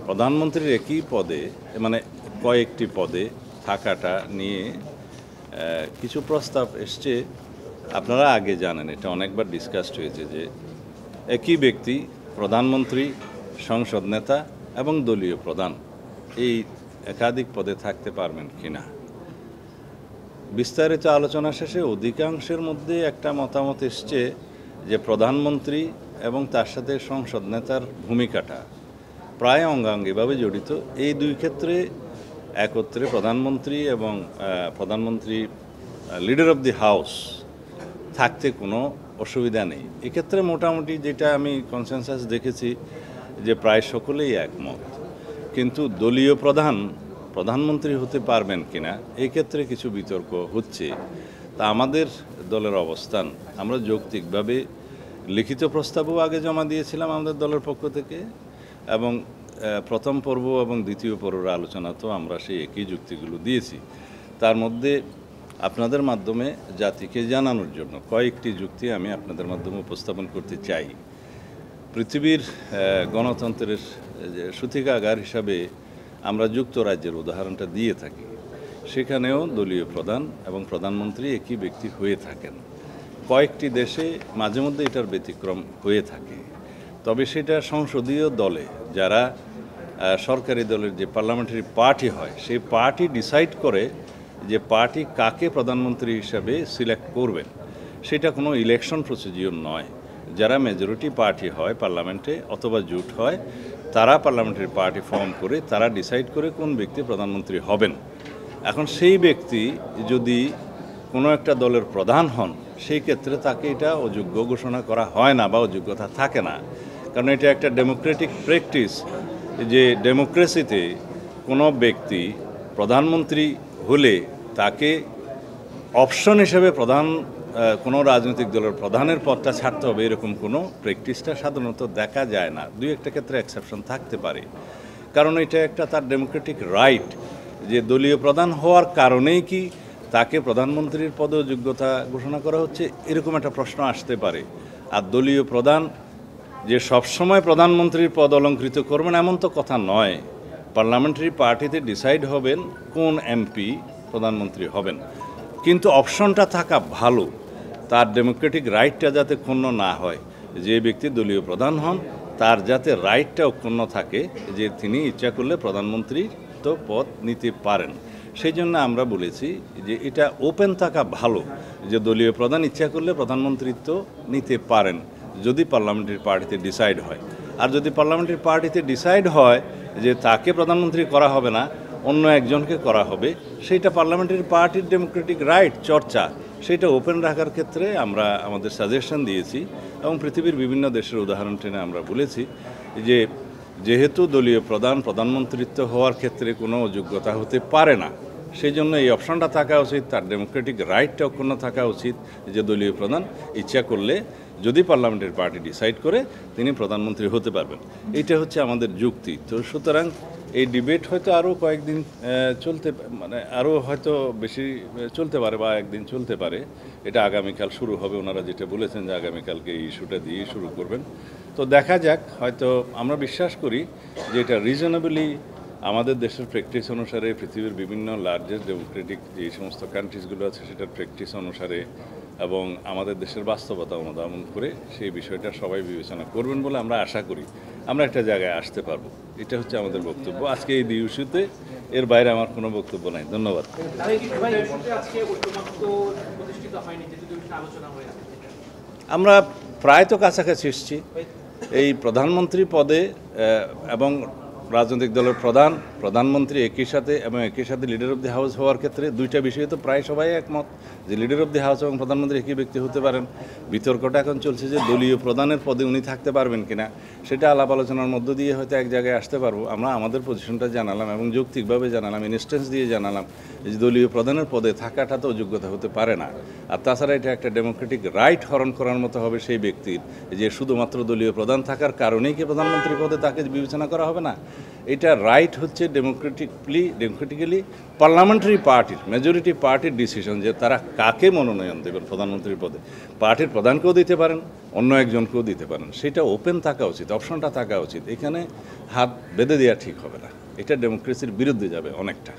প্রধানমন্ত্রীর একই পদে মানে কয়েকটি পদে থাকাটা নিয়ে কিছু প্রস্তাব এসছে। আপনারা আগে জানেন, এটা অনেকবার ডিসকাসড হয়েছে যে একই ব্যক্তি প্রধানমন্ত্রী, সংসদ নেতা এবং দলীয় প্রধান এই একাধিক পদে থাকতে পারবেন কিনা। বিস্তারিত আলোচনা শেষে অধিকাংশের মধ্যে একটা মতামত এসছে যে প্রধানমন্ত্রী এবং তার সাথে সংসদ নেতার ভূমিকাটা প্রায় অঙ্গাঙ্গিভাবে জড়িত। এই দুই ক্ষেত্রে একত্রে প্রধানমন্ত্রী এবং প্রধানমন্ত্রী লিডার অব দি হাউস থাকতে কোনো অসুবিধা নেই। এক্ষেত্রে মোটামুটি যেটা আমি কনসেনসাস দেখেছি যে প্রায় সকলেই একমত। কিন্তু দলীয় প্রধানমন্ত্রী হতে পারবেন কিনা এই ক্ষেত্রে কিছু বিতর্ক হচ্ছে। তা আমাদের দলের অবস্থান, আমরা যৌক্তিকভাবে লিখিত প্রস্তাবও আগে জমা দিয়েছিলাম আমাদের দলের পক্ষ থেকে, এবং প্রথম পর্ব এবং দ্বিতীয় পর্বের আলোচনা তো আমরা সেই একই যুক্তিগুলো দিয়েছি। তার মধ্যে আপনাদের মাধ্যমে জাতিকে জানানোর জন্য কয়েকটি যুক্তি আমি আপনাদের মাধ্যমে উপস্থাপন করতে চাই। পৃথিবীর গণতন্ত্রের সূতিকাগার হিসাবে আমরা যুক্তরাজ্যের উদাহরণটা দিয়ে থাকি। সেখানেও দলীয় প্রধান এবং প্রধানমন্ত্রী একই ব্যক্তি হয়ে থাকেন। কয়েকটি দেশে মাঝে মধ্যে এটার ব্যতিক্রম হয়ে থাকে, তবে সেটা সংসদীয় দলে যারা সরকারি দলের যে পার্লামেন্টারি পার্টি হয় সেই পার্টি ডিসাইড করে যে পার্টি কাকে প্রধানমন্ত্রী হিসাবে সিলেক্ট করবেন। সেটা কোনো ইলেকশন প্রসিডিওর নয়। যারা মেজরিটি পার্টি হয় পার্লামেন্টে অথবা জোট হয়, তারা পার্লামেন্টারি পার্টি ফর্ম করে তারা ডিসাইড করে কোন ব্যক্তি প্রধানমন্ত্রী হবেন। এখন সেই ব্যক্তি যদি কোনো একটা দলের প্রধান হন, সেই ক্ষেত্রে তাকে এটা অযোগ্য ঘোষণা করা হয় না বা অযোগ্যতা থাকে না। কারণ এটা একটা ডেমোক্রেটিক প্র্যাকটিস যে ডেমোক্রেসিতে কোনো ব্যক্তি প্রধানমন্ত্রী হলে তাকে অপশন হিসেবে কোনো রাজনৈতিক দলের প্রধানের পদটা ছাড়তে হবে, এরকম কোনো প্র্যাকটিসটা সাধারণত দেখা যায় না। দুই একটা ক্ষেত্রে এক্সেপশন থাকতে পারে, কারণ এটা একটা তার ডেমোক্রেটিক রাইট যে দলীয় প্রধান হওয়ার কারণেই কি তাকে প্রধানমন্ত্রীর পদে যোগ্যতা ঘোষণা করা হচ্ছে, এরকম একটা প্রশ্ন আসতে পারে। আর দলীয় প্রধান যে সবসময় প্রধানমন্ত্রীর পদ অলঙ্কৃত করবেন এমন তো কথা নয়। পার্লামেন্টারি পার্টিতে ডিসাইড হবেন কোন এমপি প্রধানমন্ত্রী হবেন, কিন্তু অপশনটা থাকা ভালো, তার ডেমোক্রেটিক রাইটটা যাতে ক্ষুণ্ণ না হয়। যে ব্যক্তি দলীয় প্রধান হন তার যাতে রাইটটা অক্ষুণ্ণ থাকে যে তিনি ইচ্ছা করলে প্রধানমন্ত্রীর তো পদ নিতে পারেন। সেই জন্য আমরা বলেছি যে এটা ওপেন থাকা ভালো, যে দলীয় প্রধান ইচ্ছা করলে প্রধানমন্ত্রিত্ব নিতে পারেন যদি পার্লামেন্টারি পার্টিতে ডিসাইড হয়। আর যদি পার্লামেন্টারি পার্টিতে ডিসাইড হয় যে তাকে প্রধানমন্ত্রী করা হবে না, অন্য একজনকে করা হবে, সেইটা পার্লামেন্টারি পার্টির ডেমোক্রেটিক রাইট চর্চা, সেটা ওপেন রাখার ক্ষেত্রে আমরা আমাদের সাজেশন দিয়েছি। এবং পৃথিবীর বিভিন্ন দেশের উদাহরণ টেনে আমরা বলেছি যে যেহেতু দলীয় প্রধানমন্ত্রিত্ব হওয়ার ক্ষেত্রে কোনো যোগ্যতা হতে পারে না, সেই জন্য এই অপশনটা থাকা উচিত, তার ডেমোক্রেটিক রাইটটা অক্ষুণ্ণ থাকা উচিত যে দলীয় প্রধান ইচ্ছা করলে যদি পার্লামেন্টারি পার্টি ডিসাইড করে তিনি প্রধানমন্ত্রী হতে পারবেন। এইটা হচ্ছে আমাদের যুক্তি। তো সুতরাং এই ডিবেট হয়তো আরও কয়েকদিন আরও হয়তো বেশি চলতে পারে বা একদিন চলতে পারে। এটা আগামীকাল শুরু হবে, ওনারা যেটা বলেছেন যে আগামীকালকে এই ইস্যুটা দিয়ে শুরু করবেন। তো দেখা যাক, হয়তো আমরা বিশ্বাস করি যে এটা রিজনেবলি আমাদের দেশের প্র্যাকটিস অনুসারে, পৃথিবীর বিভিন্ন লার্জেস্ট ডেমোক্রেটিক যে সমস্ত কান্ট্রিজগুলো আছে সেটার প্র্যাকটিস অনুসারে এবং আমাদের দেশের বাস্তবতা অনুধাবন করে সেই বিষয়টা সবাই বিবেচনা করবেন বলে আমরা আশা করি আমরা একটা জায়গায় আসতে পারবো। এটা হচ্ছে আমাদের বক্তব্য আজকে এই ইস্যুতে। এর বাইরে আমার কোনো বক্তব্য নাই। ধন্যবাদ। আমরা প্রায় তো কাছাকাছি এসেছি। এই প্রধানমন্ত্রী পদে এবং রাজনৈতিক দলের প্রধানমন্ত্রী একই সাথে এবং একই সাথে লিডার অব দি হাউস হওয়ার ক্ষেত্রে দুইটা বিষয়ে তো প্রায় সবাই একমত যে লিডার অব দি হাউস এবং প্রধানমন্ত্রী একই ব্যক্তি হতে পারেন। বিতর্কটা এখন চলছে যে দলীয় প্রধানের পদে উনি থাকতে পারবেন কিনা, সেটা আলাপ আলোচনার মধ্য দিয়ে হয়তো এক জায়গায় আসতে পারবো। আমরা আমাদের পজিশনটা জানালাম এবং যৌক্তিকভাবে জানালাম, ইনস্টেন্স দিয়ে জানালাম যে দলীয় প্রধানের পদে থাকাটা তো যোগ্যতা হতে পারে না। আর তাছাড়া এটা একটা ডেমোক্রেটিক রাইট হরণ করার মতো হবে সেই ব্যক্তির যে শুধুমাত্র দলীয় প্রধান থাকার কারণেই কি প্রধানমন্ত্রী পদে তাকে বিবেচনা করা হবে না। এটা রাইট হচ্ছে ডেমোক্রেটিক্যালি পার্লামেন্টারি পার্টির মেজরিটি পার্টির ডিসিশন যে তারা কাকে মনোনয়ন দেবেন প্রধানমন্ত্রীর পদে। পার্টির প্রধানকেও দিতে পারেন, অন্য একজনকেও দিতে পারেন, সেটা ওপেন থাকা উচিত, অপশনটা থাকা উচিত। এখানে হাত বেঁধে দেওয়া ঠিক হবে না, এটা ডেমোক্রেসির বিরুদ্ধে যাবে অনেকটা।